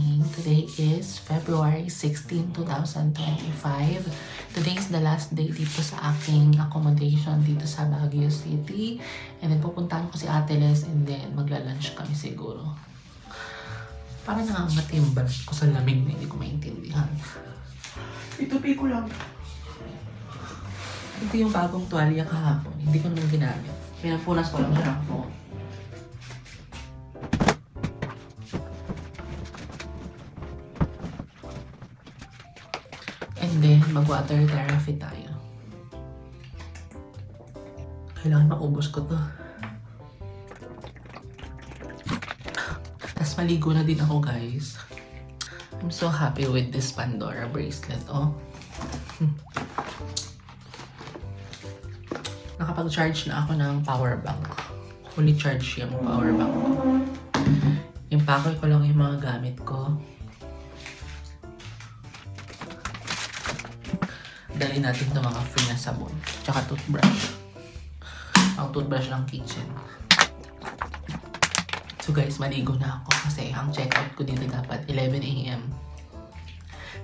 morning. Today is February 16, 2025. Today is the last day dito sa aking accommodation dito sa Baguio City. And then pupuntahan ko si Ate Les and then magla-lunch kami siguro. Parang nangangati yung bag ko sa lamig na hindi ko maintindihan. Itupi ko lang. Ito yung bagong tuwalya kahapon. Hindi ko naman ginamit. Pinapunas ko lang siya ng phone. And then, mag-water therapy tayo. Kailangan maubos ko to. Tapos maligo na din ako, guys. I'm so happy with this Pandora bracelet, oh. Nakapag-charge na ako ng power bank. Fully charge yung power bank ko. Impakoy ko lang yung mga gamit ko. Dali natin itong mga free na sabon. Tsaka toothbrush. Ang toothbrush ng kitchen. So guys, maligo na ako kasi ang checkout ko dito dapat 11 AM.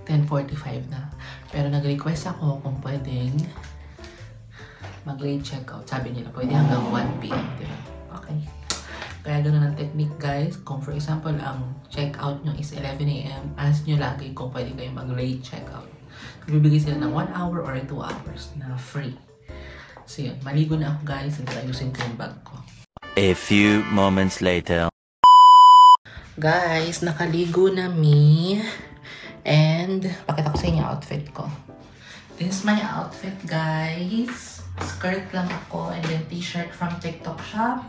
10:45 na. Pero nag-request ako kung pwedeng mag-late checkout. Sabi nila pwede hanggang 1 PM, diba? Okay. Kaya ganoon ang technique, guys. Kung for example, ang checkout nyo is 11 AM, ask nyo lagi kung pwede kayo mag-late checkout. Bibigay sila ng 1 hour or 2 hours na free. So yun, maligo na ako, guys, and ayusin ko yung bag ko. A few moments later. Guys, nakaligo na me. And pakita ko sa inyo outfit ko. This is my outfit, guys. Skirt lang ako and then t-shirt from TikTok shop.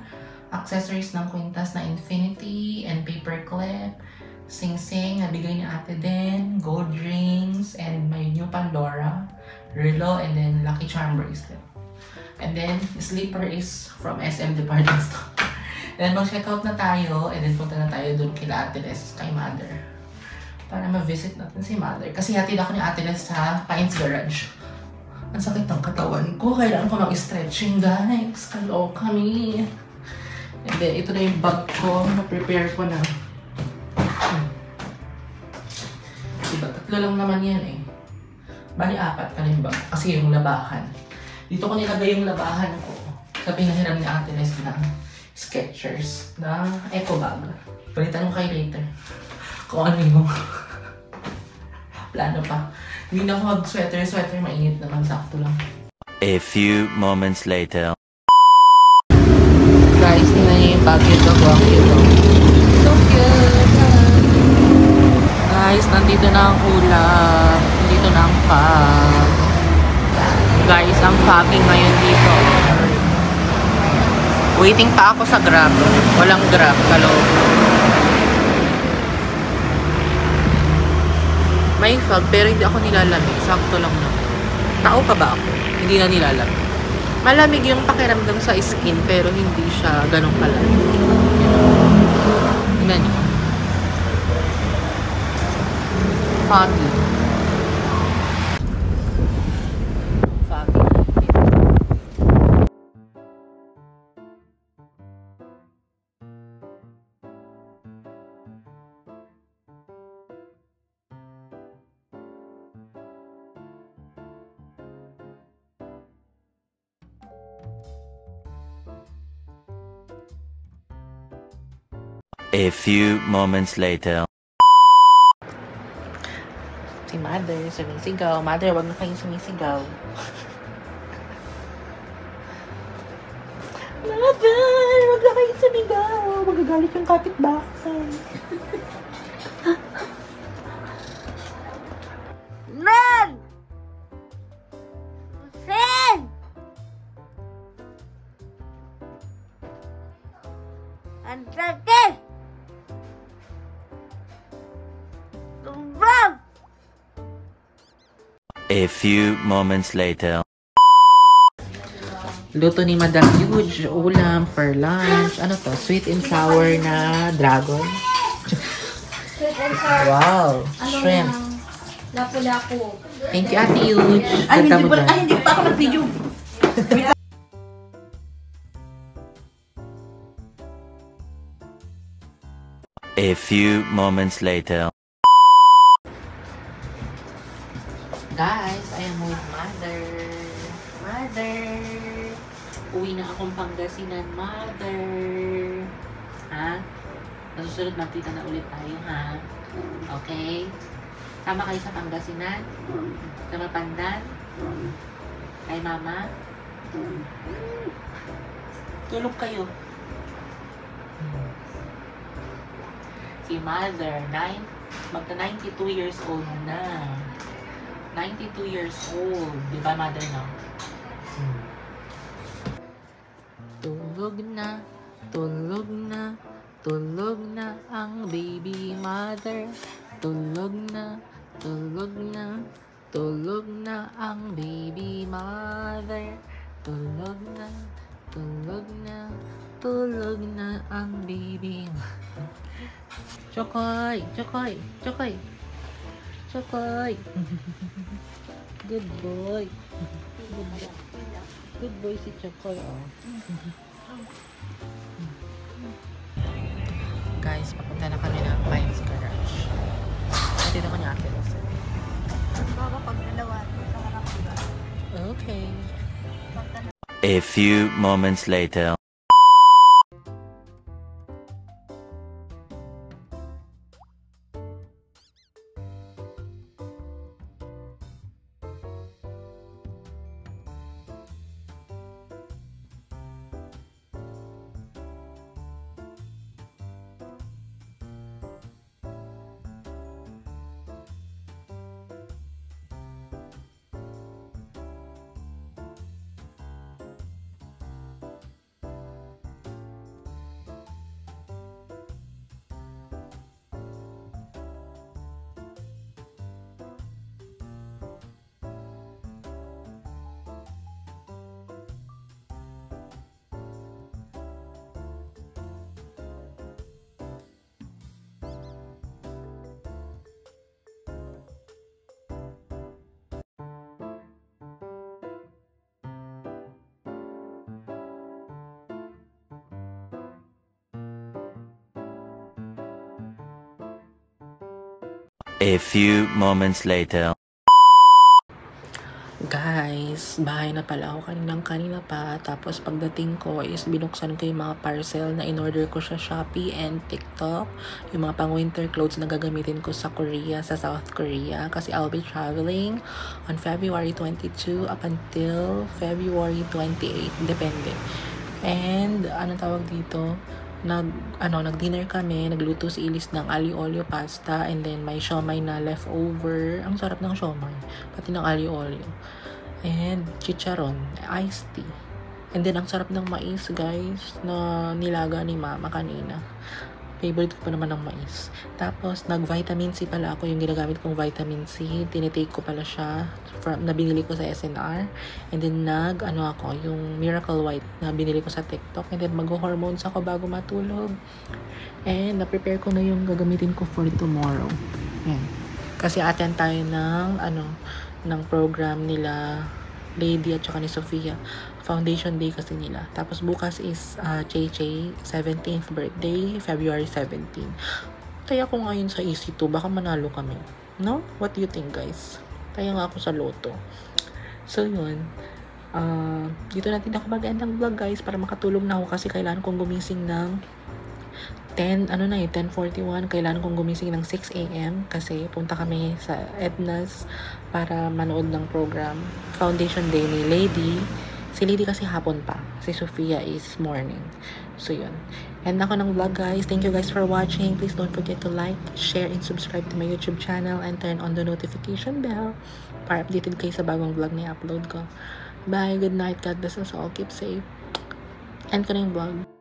Accessories ng Quintas na Infinity and paperclip. Sing-sing, nabigay ni Ate Den, gold rings, and my new Pandora, Relo, and then Lucky Charm bracelet. And then, sleeper is from SM Department Store. Then, mag-checkout na tayo, and then punta na tayo dun kila Ate Les, kay Mother. Para ma-visit natin si Mother. Kasi hatid ako ni Ate Les sa Pines Garage. Ang sakit ng katawan ko, kailangan ko mag-stretching, guys. Kalo kami. And then, ito na yung bag ko, na-prepare ko na. Diba, 3 lang naman yan eh. Bali 4 ka rin ba? Kasi yung labahan. Dito ko nilagay yung labahan ko. Sa pinahiram ni Ate Les na Skechers na eco bag. Balitan ko kayo later. Kung ano yung plano pa. Hindi na ako mag-sweater, mainit naman, sakto lang. A few moments later. Guys, tingnan niyo yung bag ito. Buwang ito. So cute! Guys, nandito na ang ulap. Nandito na ang fog. Guys, ang fogging ngayon dito. Waiting pa ako sa Grab. Walang Grab, kaloob. May fog, pero hindi ako nilalamig. Sakto lang naman. Tao pa ba ako? Hindi na nilalamig. Malamig yung pakiramdam sa skin, pero hindi siya ganun kalamig. Tingnan niyo. Foggy. Foggy. A few moments later. Si Mother, sumisigaw. Mother, wag na kayong sumisigaw. Mother, wag na kayong sumigaw. Magagalit yung kapitbahay. Man! Sen! Ang sakit! Tumbang! A few moments later. Luto ni Madam Huge, ulam for lunch. Ano to? Sweet and sour na dragon. Wow, shrimp. Lapu-lapu. Thank you, Ate Huge. Hindi pa ako nag-video. A few moments later. Guys, I am with Mother. Mother! Uwi na akong Pangasinan, Mother. Ha? Nasusunod magkita na ulit tayo, ha? Okay? Sama kayo sa Pangasinan? Sa Mapandan? Kay Mama? Tulog kayo. Si Mother, magta 92 years old na. 92 years old. Di ba, Mother, no? Tulog na, tulog na, tulog na ang baby mother. Tulog na, tulog na, tulog na ang baby mother. Tulog na, tulog na, tulog na ang baby mother. Chokoy, Chokoy, Chokoy, Chokoy. Good boy. Good boy si Chokoy, oh. Guys, papunta na kami ng Pines Garage. Dito ko niya Ate Rose. Baka pag dalawa sa harap diba? Okay. A few moments later. A few moments later. Guys, bahay na pala ako kanina pa. Tapos pagdating ko is binuksan ko yung mga parcel na in-order ko sa Shopee and TikTok. Yung mga pang-winter clothes na gagamitin ko sa Korea, sa South Korea. Kasi I'll be traveling on February 22 up until February 28. Depende. And, anong tawag dito? Nag-dinner kami, nagluto si Ilis ng aglio olio pasta, and then may siomay na leftover. Ang sarap ng siomay, pati ng aglio olio. And chicharon, iced tea. And then ang sarap ng mais, guys, na nilaga ni Mama kanina. Favorite ko pa naman ng mais. Tapos, nag-vitamin C pala ako, yung ginagamit kong vitamin C. Tinitake ko pala siya na binili ko sa SNR. And then, yung Miracle White na binili ko sa TikTok. And then, mag-hormones ako bago matulog. And, na-prepare ko na yung gagamitin ko for tomorrow. Yan. Kasi attend tayo ng program nila, Lady at saka ni Sofia. Foundation day kasi nila. Tapos bukas is Chay 17th birthday, February 17. Kaya ko ngayon sa EC2, baka manalo kami. No? What do you think, guys? Kaya nga ako sa loto. So, yun. Dito natin ako mag-end ng vlog, guys, para makatulog na ako kasi kailangan kong gumising ng 10:41. Kailangan kong gumising ng 6 a.m. kasi punta kami sa Edna's para manood ng program. Foundation day ni Lady. Si Lady kasi hapon pa. Si Sofia is morning. So, yun. End ako ng vlog, guys. Thank you guys for watching. Please don't forget to like, share, and subscribe to my YouTube channel and turn on the notification bell para updated kayo sa bagong vlog na i-upload ko. Bye. Good night. God bless us all. Keep safe. End ko na yung vlog.